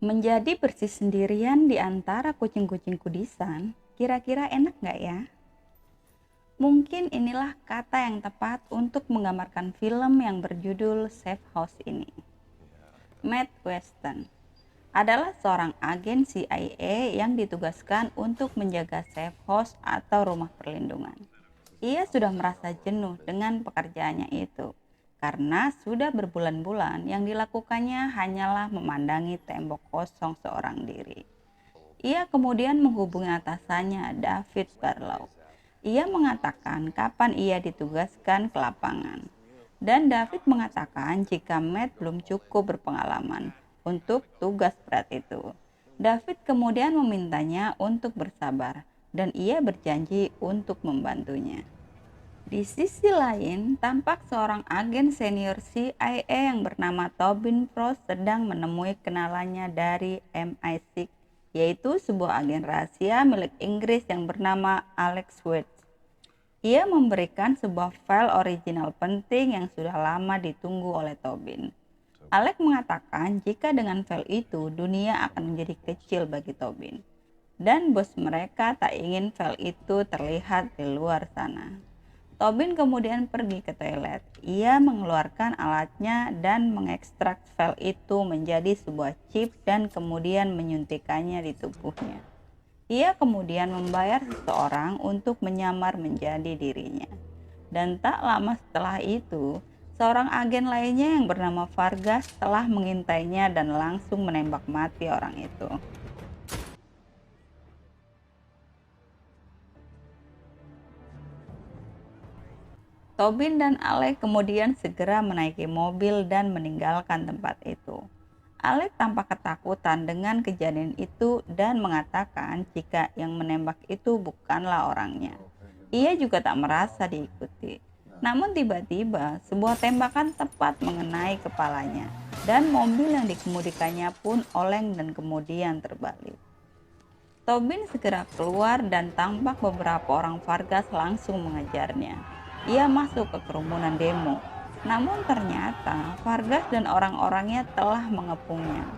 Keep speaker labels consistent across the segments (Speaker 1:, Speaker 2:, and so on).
Speaker 1: Menjadi bersih sendirian di antara kucing-kucing kudisan, kira-kira enak nggak ya? Mungkin inilah kata yang tepat untuk menggambarkan film yang berjudul Safe House ini. Matt Weston adalah seorang agen CIA yang ditugaskan untuk menjaga safe house atau rumah perlindungan. Ia sudah merasa jenuh dengan pekerjaannya itu, karena sudah berbulan-bulan yang dilakukannya hanyalah memandangi tembok kosong seorang diri. Ia kemudian menghubungi atasannya, David Barlow. Ia mengatakan kapan ia ditugaskan ke lapangan. Dan David mengatakan jika Matt belum cukup berpengalaman untuk tugas berat itu. David kemudian memintanya untuk bersabar dan ia berjanji untuk membantunya. Di sisi lain, tampak seorang agen senior CIA yang bernama Tobin Frost sedang menemui kenalannya dari MI6, yaitu sebuah agen rahasia milik Inggris yang bernama Alex Wade. Ia memberikan sebuah file original penting yang sudah lama ditunggu oleh Tobin. Alex mengatakan jika dengan file itu dunia akan menjadi kecil bagi Tobin. Dan bos mereka tak ingin file itu terlihat di luar sana. Tobin kemudian pergi ke toilet. Ia mengeluarkan alatnya dan mengekstrak file itu menjadi sebuah chip dan kemudian menyuntikannya di tubuhnya. Ia kemudian membayar seseorang untuk menyamar menjadi dirinya. Dan tak lama setelah itu, seorang agen lainnya yang bernama Vargas telah mengintainya dan langsung menembak mati orang itu. Tobin dan Alec kemudian segera menaiki mobil dan meninggalkan tempat itu. Alec tampak ketakutan dengan kejadian itu dan mengatakan jika yang menembak itu bukanlah orangnya. Ia juga tak merasa diikuti. Namun tiba-tiba sebuah tembakan tepat mengenai kepalanya dan mobil yang dikemudikannya pun oleng dan kemudian terbalik. Tobin segera keluar dan tampak beberapa orang Vargas langsung mengejarnya. Ia masuk ke kerumunan demo. Namun ternyata Vargas dan orang-orangnya telah mengepungnya.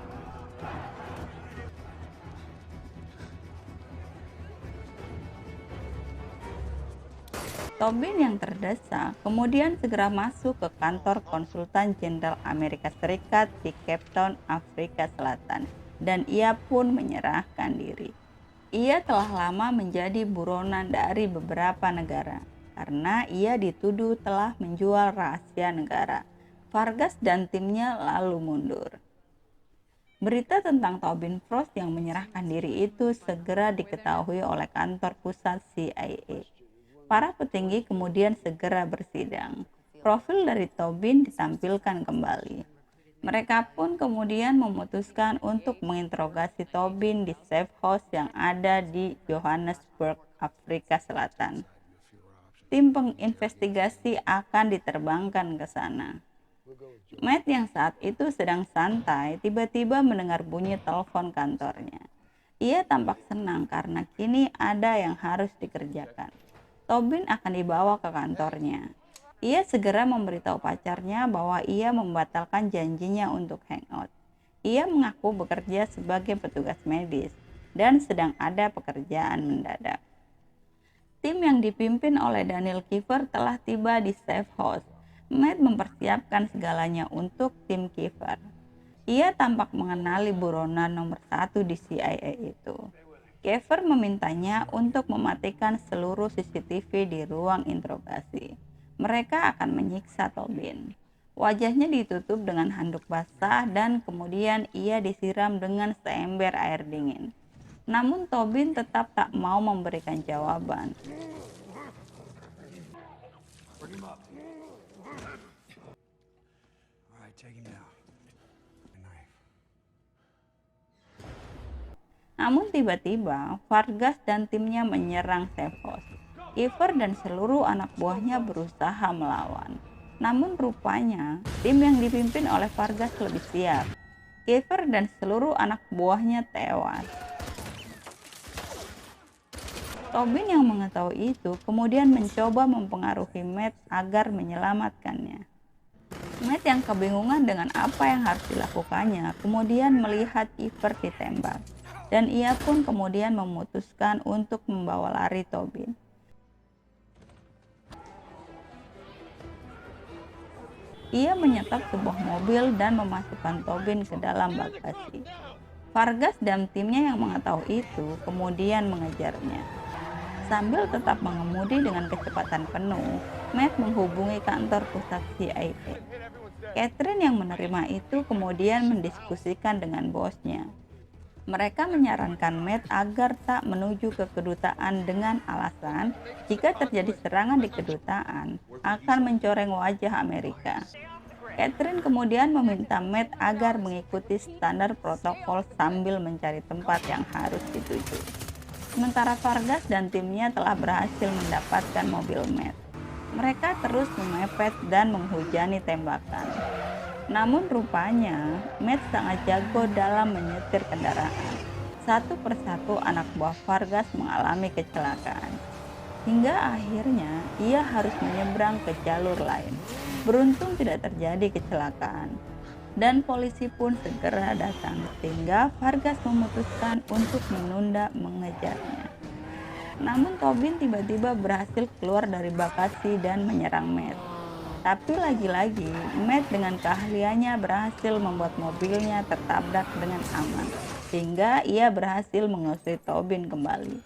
Speaker 1: Tobin yang terdesak kemudian segera masuk ke kantor konsultan jenderal Amerika Serikat di Cape Town, Afrika Selatan, dan ia pun menyerahkan diri. Ia telah lama menjadi buronan dari beberapa negara karena ia dituduh telah menjual rahasia negara. Vargas dan timnya lalu mundur. Berita tentang Tobin Frost yang menyerahkan diri itu segera diketahui oleh kantor pusat CIA. Para petinggi kemudian segera bersidang. Profil dari Tobin ditampilkan kembali. Mereka pun kemudian memutuskan untuk menginterogasi Tobin di safe house yang ada di Johannesburg, Afrika Selatan. Tim penginvestigasi akan diterbangkan ke sana. Matt yang saat itu sedang santai tiba-tiba mendengar bunyi telepon kantornya. Ia tampak senang karena kini ada yang harus dikerjakan. Tobin akan dibawa ke kantornya. Ia segera memberitahu pacarnya bahwa ia membatalkan janjinya untuk hangout. Ia mengaku bekerja sebagai petugas medis dan sedang ada pekerjaan mendadak. Tim yang dipimpin oleh Daniel Kiefer telah tiba di safe house. Matt mempersiapkan segalanya untuk tim Kiefer. Ia tampak mengenali buronan nomor 1 di CIA itu. Kiefer memintanya untuk mematikan seluruh CCTV di ruang interogasi. Mereka akan menyiksa Tobin. Wajahnya ditutup dengan handuk basah dan kemudian ia disiram dengan seember air dingin. Namun Tobin tetap tak mau memberikan jawaban. Namun tiba-tiba Vargas dan timnya menyerang safe house. Kiefer dan seluruh anak buahnya berusaha melawan. Namun rupanya tim yang dipimpin oleh Vargas lebih siap. Kiefer dan seluruh anak buahnya tewas. Tobin yang mengetahui itu kemudian mencoba mempengaruhi Matt agar menyelamatkannya. Matt yang kebingungan dengan apa yang harus dilakukannya, kemudian melihat Kiefer ditembak, dan ia pun kemudian memutuskan untuk membawa lari Tobin. Ia menyetop sebuah mobil dan memasukkan Tobin ke dalam bagasi. Vargas dan timnya yang mengetahui itu kemudian mengejarnya. Sambil tetap mengemudi dengan kecepatan penuh, Matt menghubungi kantor pusat CIA. Catherine yang menerima itu kemudian mendiskusikan dengan bosnya. Mereka menyarankan Matt agar tak menuju ke kedutaan dengan alasan jika terjadi serangan di kedutaan akan mencoreng wajah Amerika. Catherine kemudian meminta Matt agar mengikuti standar protokol sambil mencari tempat yang harus dituju. Sementara Vargas dan timnya telah berhasil mendapatkan mobil Matt. Mereka terus memepet dan menghujani tembakan. Namun rupanya, Matt sangat jago dalam menyetir kendaraan. Satu persatu anak buah Vargas mengalami kecelakaan. Hingga akhirnya ia harus menyeberang ke jalur lain. Beruntung tidak terjadi kecelakaan. Dan polisi pun segera datang sehingga Vargas memutuskan untuk menunda mengejarnya. Namun Tobin tiba-tiba berhasil keluar dari bagasi dan menyerang Matt. Tapi lagi-lagi, Matt dengan keahliannya berhasil membuat mobilnya tertabrak dengan aman, sehingga ia berhasil mengusir Tobin kembali.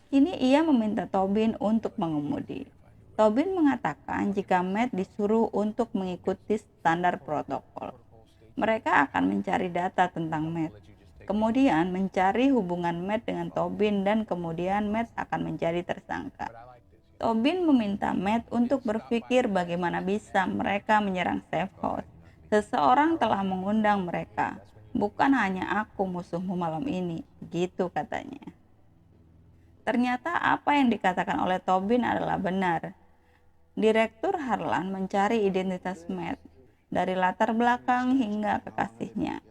Speaker 1: Kini ia meminta Tobin untuk mengemudi. Tobin mengatakan jika Matt disuruh untuk mengikuti standar protokol. Mereka akan mencari data tentang Matt, kemudian mencari hubungan Matt dengan Tobin dan kemudian Matt akan menjadi tersangka. Tobin meminta Matt untuk berpikir bagaimana bisa mereka menyerang safe house. Seseorang telah mengundang mereka, bukan hanya aku musuhmu malam ini, gitu katanya. Ternyata apa yang dikatakan oleh Tobin adalah benar. Direktur Harlan mencari identitas Matt, dari latar belakang hingga kekasihnya.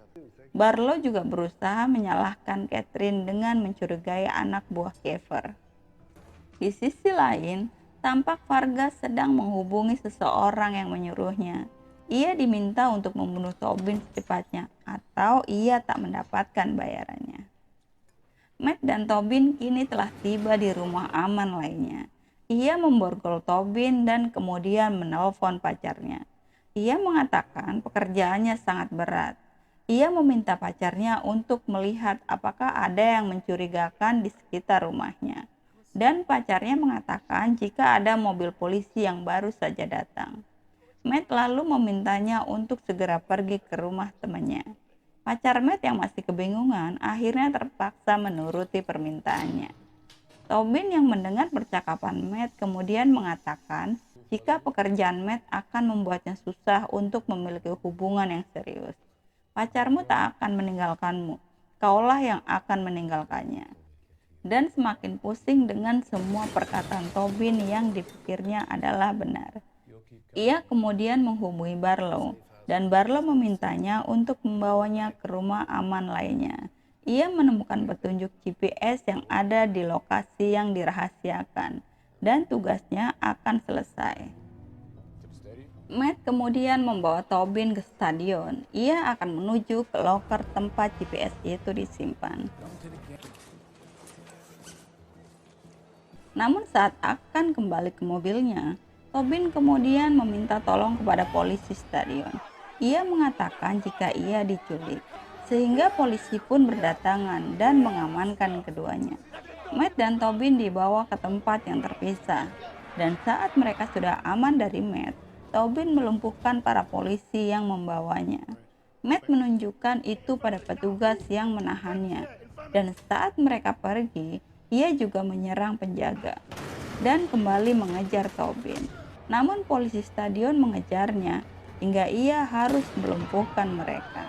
Speaker 1: Barlow juga berusaha menyalahkan Catherine dengan mencurigai anak buah Kiefer. Di sisi lain, tampak Vargas sedang menghubungi seseorang yang menyuruhnya. Ia diminta untuk membunuh Tobin secepatnya atau ia tak mendapatkan bayarannya. Matt dan Tobin kini telah tiba di rumah aman lainnya. Ia memborgol Tobin dan kemudian menelpon pacarnya. Ia mengatakan pekerjaannya sangat berat. Ia meminta pacarnya untuk melihat apakah ada yang mencurigakan di sekitar rumahnya. Dan pacarnya mengatakan jika ada mobil polisi yang baru saja datang. Matt lalu memintanya untuk segera pergi ke rumah temannya. Pacar Matt yang masih kebingungan akhirnya terpaksa menuruti permintaannya. Tobin yang mendengar percakapan Matt kemudian mengatakan jika pekerjaan Matt akan membuatnya susah untuk memiliki hubungan yang serius. Pacarmu tak akan meninggalkanmu, kaulah yang akan meninggalkannya. Dan semakin pusing dengan semua perkataan Tobin yang dipikirnya adalah benar. Ia kemudian menghubungi Barlow, dan Barlow memintanya untuk membawanya ke rumah aman lainnya. Ia menemukan petunjuk GPS yang ada di lokasi yang dirahasiakan, dan tugasnya akan selesai. Matt kemudian membawa Tobin ke stadion. Ia akan menuju ke loker tempat GPS itu disimpan. Namun saat akan kembali ke mobilnya, Tobin kemudian meminta tolong kepada polisi stadion. Ia mengatakan jika ia diculik, sehingga polisi pun berdatangan dan mengamankan keduanya. Matt dan Tobin dibawa ke tempat yang terpisah, dan saat mereka sudah aman dari Matt, Tobin melumpuhkan para polisi yang membawanya. Matt menunjukkan itu pada petugas yang menahannya, dan saat mereka pergi, ia juga menyerang penjaga dan kembali mengejar Tobin. Namun polisi stadion mengejarnya hingga ia harus melumpuhkan mereka.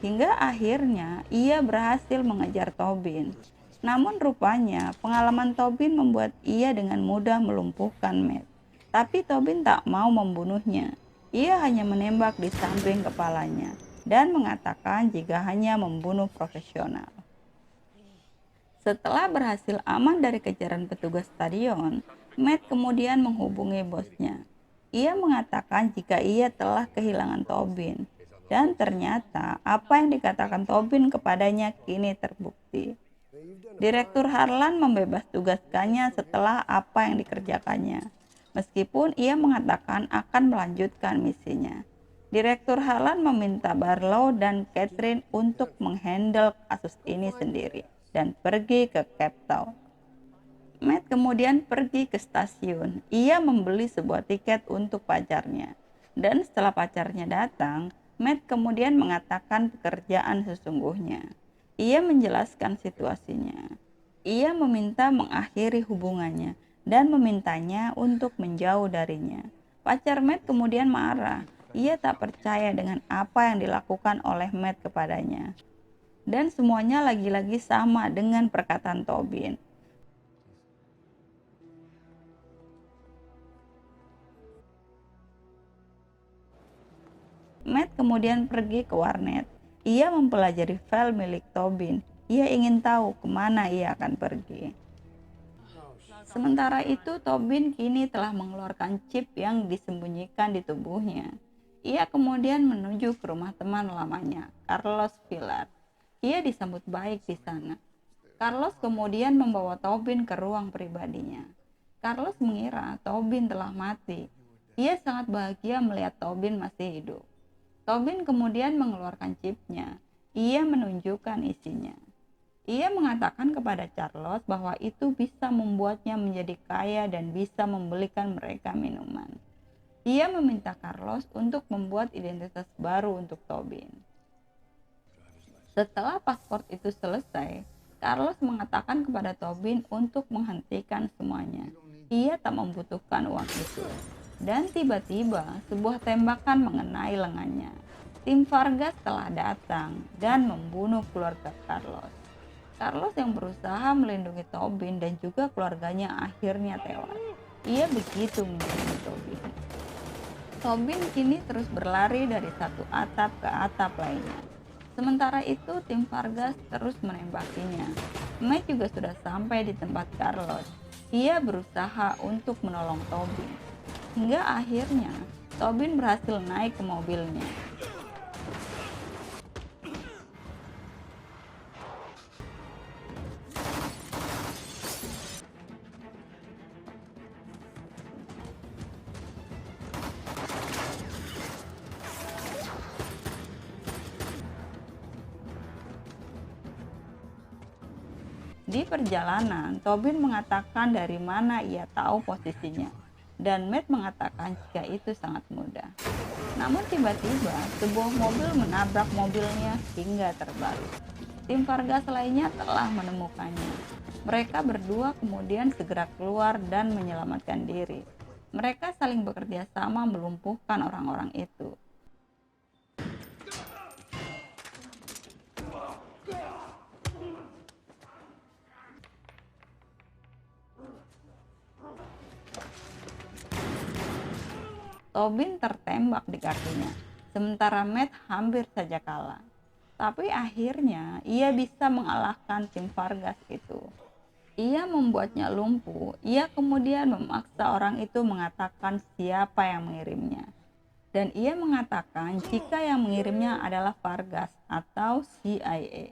Speaker 1: Hingga akhirnya ia berhasil mengejar Tobin. Namun rupanya pengalaman Tobin membuat ia dengan mudah melumpuhkan Matt. Tapi Tobin tak mau membunuhnya. Ia hanya menembak di samping kepalanya dan mengatakan jika hanya membunuh profesional. Setelah berhasil aman dari kejaran petugas stadion, Matt kemudian menghubungi bosnya. Ia mengatakan jika ia telah kehilangan Tobin, dan ternyata apa yang dikatakan Tobin kepadanya kini terbukti. Direktur Harlan membebas tugaskannya setelah apa yang dikerjakannya, meskipun ia mengatakan akan melanjutkan misinya. Direktur Harlan meminta Barlow dan Catherine untuk menghandle kasus ini sendiri dan pergi ke Cape Town. Matt kemudian pergi ke stasiun. Ia membeli sebuah tiket untuk pacarnya. Dan setelah pacarnya datang, Matt kemudian mengatakan pekerjaan sesungguhnya. Ia menjelaskan situasinya. Ia meminta mengakhiri hubungannya dan memintanya untuk menjauh darinya. Pacar Matt kemudian marah. Ia tak percaya dengan apa yang dilakukan oleh Matt kepadanya. Dan semuanya lagi-lagi sama dengan perkataan Tobin. Matt kemudian pergi ke warnet. Ia mempelajari file milik Tobin. Ia ingin tahu kemana ia akan pergi. Sementara itu, Tobin kini telah mengeluarkan chip yang disembunyikan di tubuhnya. Ia kemudian menuju ke rumah teman lamanya, Carlos Villar. Ia disambut baik di sana. Carlos kemudian membawa Tobin ke ruang pribadinya. Carlos mengira Tobin telah mati. Ia sangat bahagia melihat Tobin masih hidup. Tobin kemudian mengeluarkan chipnya. Ia menunjukkan isinya. Ia mengatakan kepada Carlos bahwa itu bisa membuatnya menjadi kaya dan bisa membelikan mereka minuman. Ia meminta Carlos untuk membuat identitas baru untuk Tobin. Setelah paspor itu selesai, Carlos mengatakan kepada Tobin untuk menghentikan semuanya. Ia tak membutuhkan uang itu. Dan tiba-tiba sebuah tembakan mengenai lengannya. Tim Vargas telah datang dan membunuh keluarga Carlos. Carlos yang berusaha melindungi Tobin dan juga keluarganya akhirnya tewas. Ia begitu menyayangi Tobin. Tobin kini terus berlari dari satu atap ke atap lainnya. Sementara itu tim Vargas terus menembakinya. Matt juga sudah sampai di tempat Carlos. Ia berusaha untuk menolong Tobin. Hingga akhirnya Tobin berhasil naik ke mobilnya. Di perjalanan, Tobin mengatakan dari mana ia tahu posisinya, dan Matt mengatakan jika itu sangat mudah. Namun tiba-tiba, sebuah mobil menabrak mobilnya hingga terbalik. Tim Vargas lainnya telah menemukannya. Mereka berdua kemudian segera keluar dan menyelamatkan diri. Mereka saling bekerja sama melumpuhkan orang-orang itu. Tobin tertembak di kakinya, sementara Matt hampir saja kalah. Tapi akhirnya ia bisa mengalahkan tim Vargas itu. Ia membuatnya lumpuh. Ia kemudian memaksa orang itu mengatakan siapa yang mengirimnya. Dan ia mengatakan jika yang mengirimnya adalah Vargas atau CIA.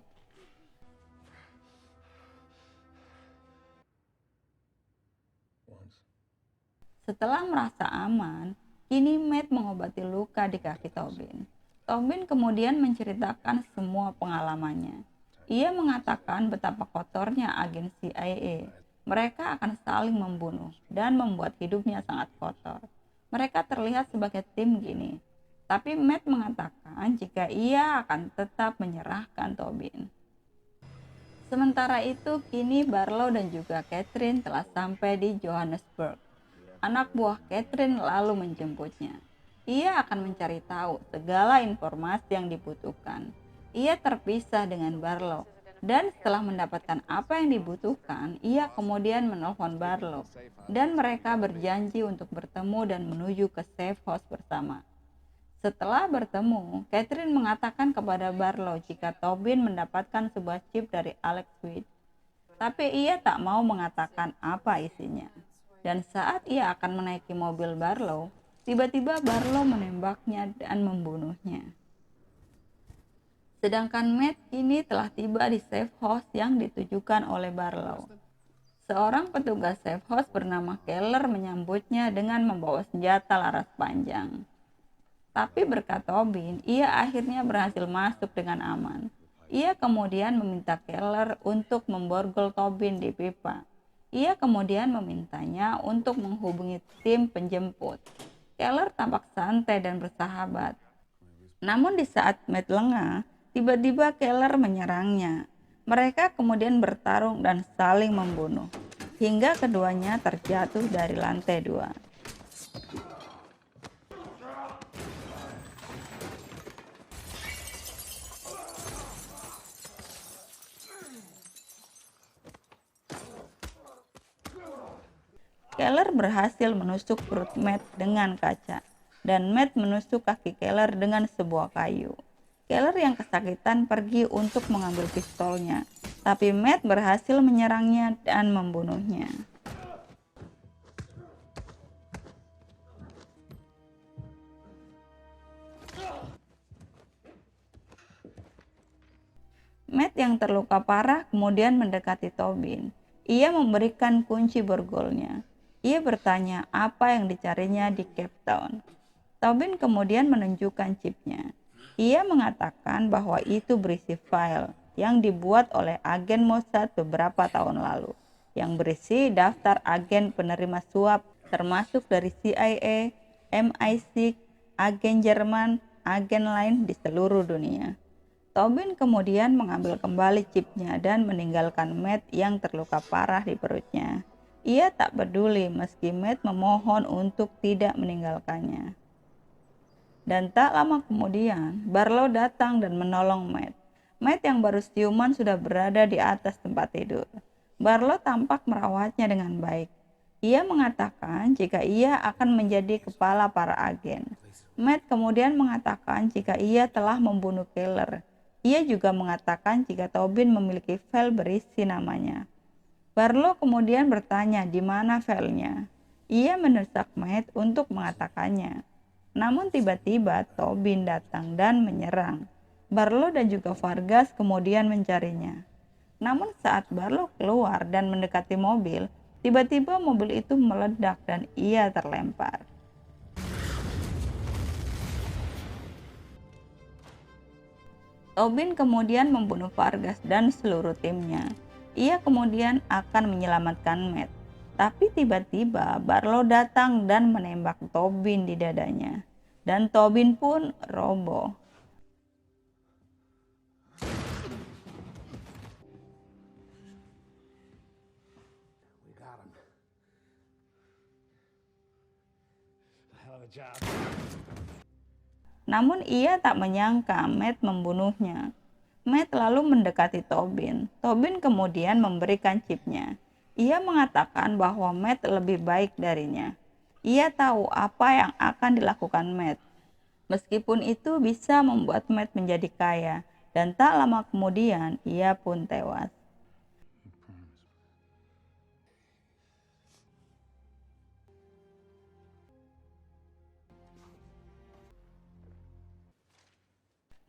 Speaker 1: Setelah merasa aman, kini Matt mengobati luka di kaki Tobin. Tobin kemudian menceritakan semua pengalamannya. Ia mengatakan betapa kotornya agen CIA. Mereka akan saling membunuh dan membuat hidupnya sangat kotor. Mereka terlihat sebagai tim gini. Tapi Matt mengatakan jika ia akan tetap menyerahkan Tobin. Sementara itu, kini Barlow dan juga Catherine telah sampai di Johannesburg. Anak buah Catherine lalu menjemputnya. Ia akan mencari tahu segala informasi yang dibutuhkan. Ia terpisah dengan Barlow, dan setelah mendapatkan apa yang dibutuhkan, ia kemudian menelpon Barlow, dan mereka berjanji untuk bertemu dan menuju ke safe house bersama. Setelah bertemu, Catherine mengatakan kepada Barlow jika Tobin mendapatkan sebuah chip dari Alex Witt. tapi ia tak mau mengatakan apa isinya. Dan saat ia akan menaiki mobil Barlow, tiba-tiba Barlow menembaknya dan membunuhnya. Sedangkan Matt kini telah tiba di safe house yang ditujukan oleh Barlow. Seorang petugas safe house bernama Keller menyambutnya dengan membawa senjata laras panjang. Tapi berkat Tobin, ia akhirnya berhasil masuk dengan aman. Ia kemudian meminta Keller untuk memborgol Tobin di pipa. Ia kemudian memintanya untuk menghubungi tim penjemput. Keller tampak santai dan bersahabat. Namun di saat Matt lengah, tiba-tiba Keller menyerangnya. Mereka kemudian bertarung dan saling membunuh, hingga keduanya terjatuh dari lantai 2. Keller berhasil menusuk perut Matt dengan kaca, dan Matt menusuk kaki Keller dengan sebuah kayu. Keller yang kesakitan pergi untuk mengambil pistolnya, tapi Matt berhasil menyerangnya dan membunuhnya. Matt yang terluka parah kemudian mendekati Tobin. Ia memberikan kunci borgolnya. Ia bertanya apa yang dicarinya di Cape Town. Tobin kemudian menunjukkan chipnya. Ia mengatakan bahwa itu berisi file yang dibuat oleh agen Mossad beberapa tahun lalu, yang berisi daftar agen penerima suap termasuk dari CIA, MI6, agen Jerman, agen lain di seluruh dunia. Tobin kemudian mengambil kembali chipnya dan meninggalkan Matt yang terluka parah di perutnya. Ia tak peduli meski Matt memohon untuk tidak meninggalkannya. Dan tak lama kemudian, Barlow datang dan menolong Matt. Matt yang baru siuman sudah berada di atas tempat tidur. Barlow tampak merawatnya dengan baik. Ia mengatakan jika ia akan menjadi kepala para agen. Matt kemudian mengatakan jika ia telah membunuh Keller. Ia juga mengatakan jika Tobin memiliki file berisi namanya. Barlow kemudian bertanya di mana filenya. Ia mendesak Matt untuk mengatakannya. Namun tiba-tiba Tobin datang dan menyerang. Barlow dan juga Vargas kemudian mencarinya. Namun saat Barlow keluar dan mendekati mobil, tiba-tiba mobil itu meledak dan ia terlempar. Tobin kemudian membunuh Vargas dan seluruh timnya. Ia kemudian akan menyelamatkan Matt. Tapi tiba-tiba Barlow datang dan menembak Tobin di dadanya. Dan Tobin pun roboh. Namun ia tak menyangka Matt membunuhnya. Matt lalu mendekati Tobin. Tobin kemudian memberikan chipnya. Ia mengatakan bahwa Matt lebih baik darinya. Ia tahu apa yang akan dilakukan Matt. Meskipun itu bisa membuat Matt menjadi kaya, dan tak lama kemudian ia pun tewas.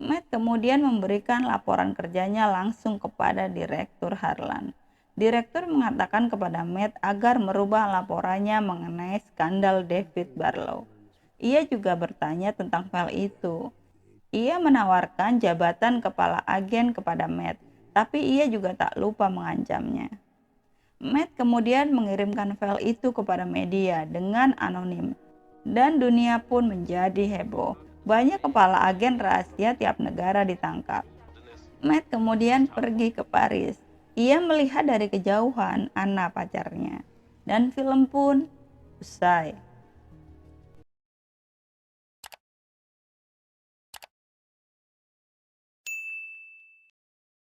Speaker 1: Matt kemudian memberikan laporan kerjanya langsung kepada Direktur Harlan. Direktur mengatakan kepada Matt agar merubah laporannya mengenai skandal David Barlow. Ia juga bertanya tentang file itu. Ia menawarkan jabatan kepala agen kepada Matt, tapi ia juga tak lupa mengancamnya. Matt kemudian mengirimkan file itu kepada media dengan anonim, dan dunia pun menjadi heboh. Banyak kepala agen rahasia tiap negara ditangkap. Matt kemudian pergi ke Paris. Ia melihat dari kejauhan Anna pacarnya. Dan film pun usai.